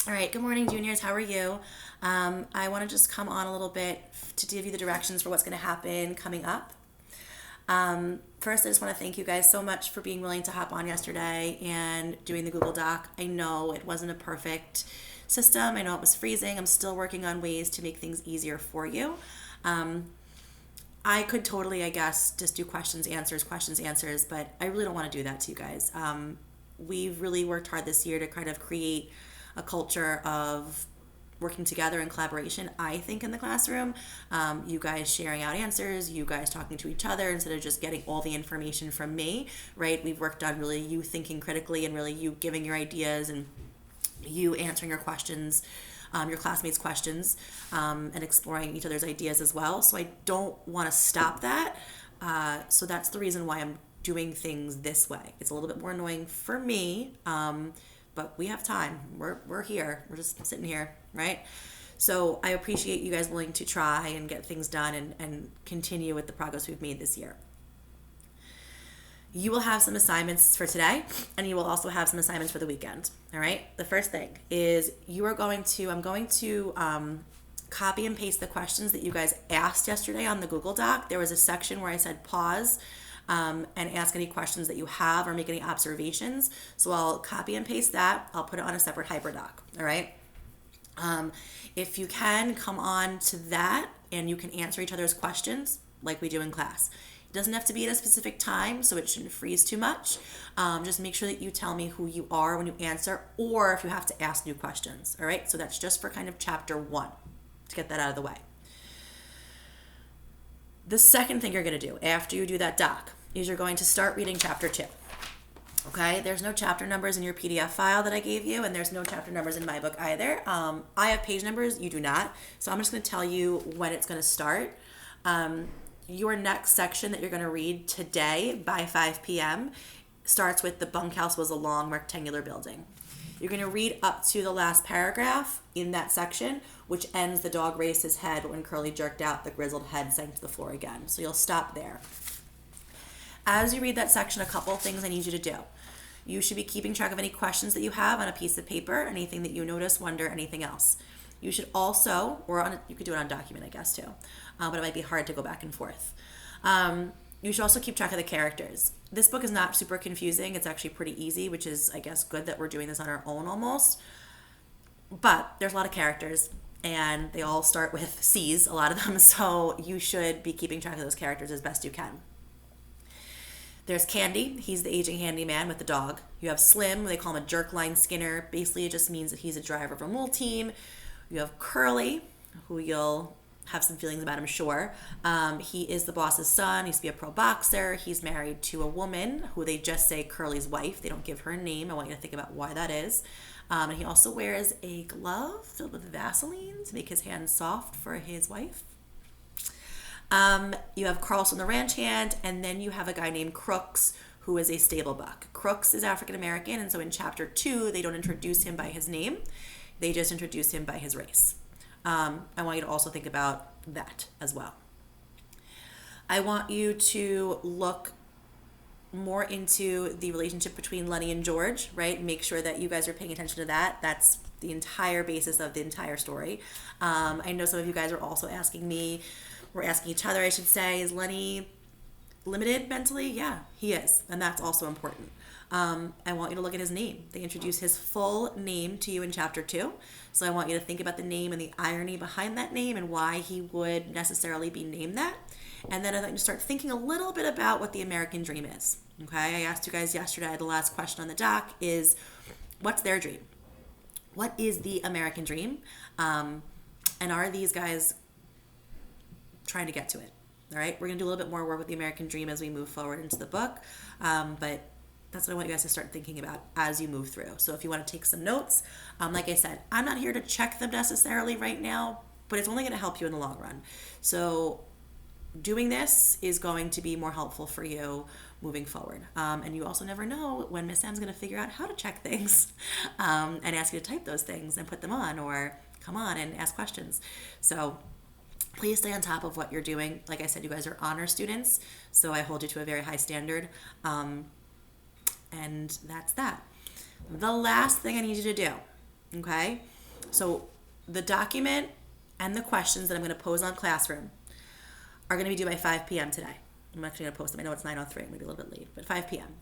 All right, good morning, juniors. How are you? I want to just come on a little bit to give you the directions for what's going to happen coming up. First, I just want to thank you guys so much for being willing to hop on yesterday and doing the Google Doc. I know it wasn't a perfect system. I know it was freezing. I'm still working on ways to make things easier for you. Um, I could totally, I guess, just do questions, answers, but I really don't want to do that to you guys. We've really worked hard this year to kind of create a culture of working together in collaboration, I think, in the classroom. You guys sharing out answers, you guys talking to each other instead of just getting all the information from me, right? We've worked on really you thinking critically and really you giving your ideas and you answering your questions, your classmates' questions, and exploring each other's ideas as well. So I don't want to stop that. So that's the reason why I'm doing things this way. It's a little bit more annoying for me, but we have time. We're here. We're just sitting here, right? So I appreciate you guys willing to try and get things done and continue with the progress we've made this year. You will have some assignments for today, and you will also have some assignments for the weekend. All right. The first thing is I'm going to copy and paste the questions that you guys asked yesterday on the Google Doc. There was a section where I said pause and ask any questions that you have or make any observations. So I'll copy and paste that. I'll put it on a separate HyperDoc. All right. If you can come on to that and you can answer each other's questions like we do in class. It doesn't have to be at a specific time, so it shouldn't freeze too much. Just make sure that you tell me who you are when you answer, or if you have to ask new questions. All right. So that's just for kind of chapter 1 to get that out of the way. The second thing you're going to do after you do that doc is you're going to start reading chapter 2. Okay, there's no chapter numbers in your PDF file that I gave you, and there's no chapter numbers in my book either. I have page numbers, you do not. So I'm just going to tell you when it's going to start. Your next section that you're going to read today by 5 p.m. starts with the bunkhouse was a long rectangular building. You're going to read up to the last paragraph in that section, which ends the dog raised his head when Curly jerked out, the grizzled head sank to the floor again. So you'll stop there. As you read that section, a couple of things I need you to do. You should be keeping track of any questions that you have on a piece of paper, anything that you notice, wonder, anything else. You should also, you could do it on document, I guess, too, but it might be hard to go back and forth. You should also keep track of the characters. This book is not super confusing. It's actually pretty easy, which is, I guess, good that we're doing this on our own almost. But there's a lot of characters, and they all start with C's, a lot of them, so you should be keeping track of those characters as best you can. There's Candy. He's the aging handyman with the dog. You have Slim. They call him a jerk-line skinner. Basically, it just means that he's a driver of a mule team. You have Curly, who you'll have some feelings about, I'm sure. He is the boss's son. He used to be a pro boxer. He's married to a woman who they just say Curly's wife. They don't give her a name. I want you to think about why that is. And he also wears a glove filled with Vaseline to make his hands soft for his wife. You have Carlson the ranch hand, and then you have a guy named Crooks, who is a stable buck. Crooks is African American, and so in chapter 2, they don't introduce him by his name. They just introduce him by his race. I want you to also think about that as well. I want you to look more into the relationship between Lenny and George, right? Make sure that you guys are paying attention to that. That's the entire basis of the entire story. I know some of you guys are also asking me, we're asking each other, I should say, is Lenny limited mentally? Yeah, he is. And that's also important. I want you to look at his name. They introduce his full name to you in chapter 2. So I want you to think about the name and the irony behind that name and why he would necessarily be named that. And then I want you to start thinking a little bit about what the American dream is. Okay, I asked you guys yesterday, the last question on the doc is, what's their dream? What is the American dream? And are these guys trying to get to it? All right, we're going to do a little bit more work with the American dream as we move forward into the book. But that's what I want you guys to start thinking about as you move through. So if you want to take some notes, like I said, I'm not here to check them necessarily right now, but it's only going to help you in the long run. So doing this is going to be more helpful for you moving forward. And you also never know when Miss Sam's going to figure out how to check things and ask you to type those things and put them on or come on and ask questions. So please stay on top of what you're doing. Like I said, you guys are honor students, so I hold you to a very high standard. And that's that. The last thing I need you to do, okay, So the document and the questions that I'm going to pose on Classroom are going to be due by 5 p.m. today. I'm actually going to post them. I know it's 9:03, maybe a little bit late, but 5 p.m.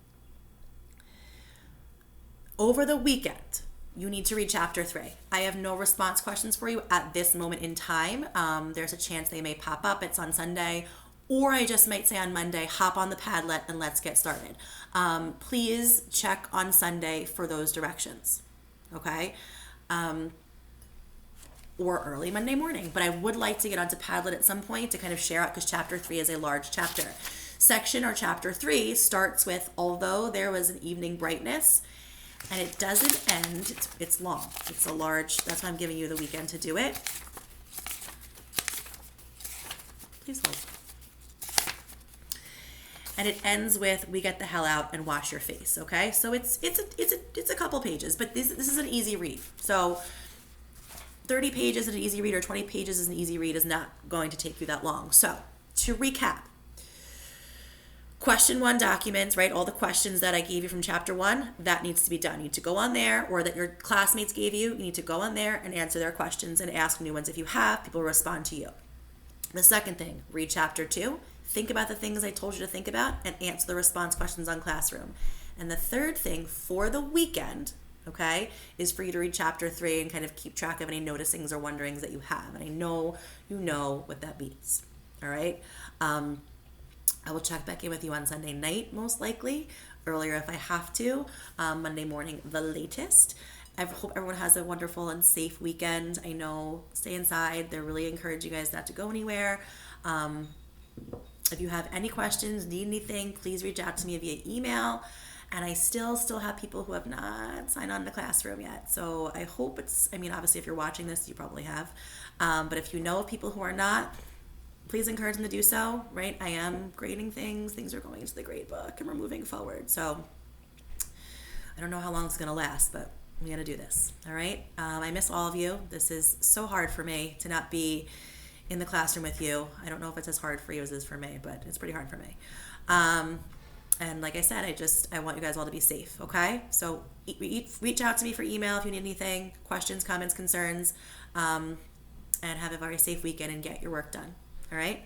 Over the weekend, you need to read chapter 3. I have no response questions for you at this moment in time. There's a chance they may pop up. It's on Sunday. Or I just might say on Monday, hop on the Padlet and let's get started. Please check on Sunday for those directions. Okay? Or early Monday morning. But I would like to get onto Padlet at some point to kind of share out, because chapter 3 is a large chapter. Section or chapter 3 starts with, although there was an evening brightness, and it doesn't end. It's long. It's a large, that's why I'm giving you the weekend to do it. Please hold. And it ends with, we get the hell out and wash your face, okay? So it's a couple pages, but this is an easy read. So 30 pages is an easy read, or 20 pages is an easy read, is not going to take you that long. So to recap, question 1 documents, right? All the questions that I gave you from chapter 1, that needs to be done. You need to go on there, or that your classmates gave you. You need to go on there and answer their questions and ask new ones. If you have, people will respond to you. The second thing, read chapter 2. Think about the things I told you to think about and answer the response questions on Classroom. And the third thing for the weekend, okay, is for you to read chapter 3 and kind of keep track of any noticings or wonderings that you have. And I know you know what that means. All right. I will check back in with you on Sunday night, most likely, earlier if I have to, Monday morning, the latest. I hope everyone has a wonderful and safe weekend. I know, stay inside. They're really encouraging you guys not to go anywhere. If you have any questions, need anything, please reach out to me via email. And I still have people who have not signed on to Classroom yet. So I hope obviously if you're watching this, you probably have. But if you know of people who are not, please encourage them to do so, right? I am grading things. Things are going into the grade book and we're moving forward. So I don't know how long it's going to last, but I'm going to do this, all right? I miss all of you. This is so hard for me to not be in the classroom with you. I don't know if it's as hard for you as it is for me, but it's pretty hard for me. And like I said, I want you guys all to be safe, okay? So reach out to me for email if you need anything, questions, comments, concerns, and have a very safe weekend and get your work done, all right?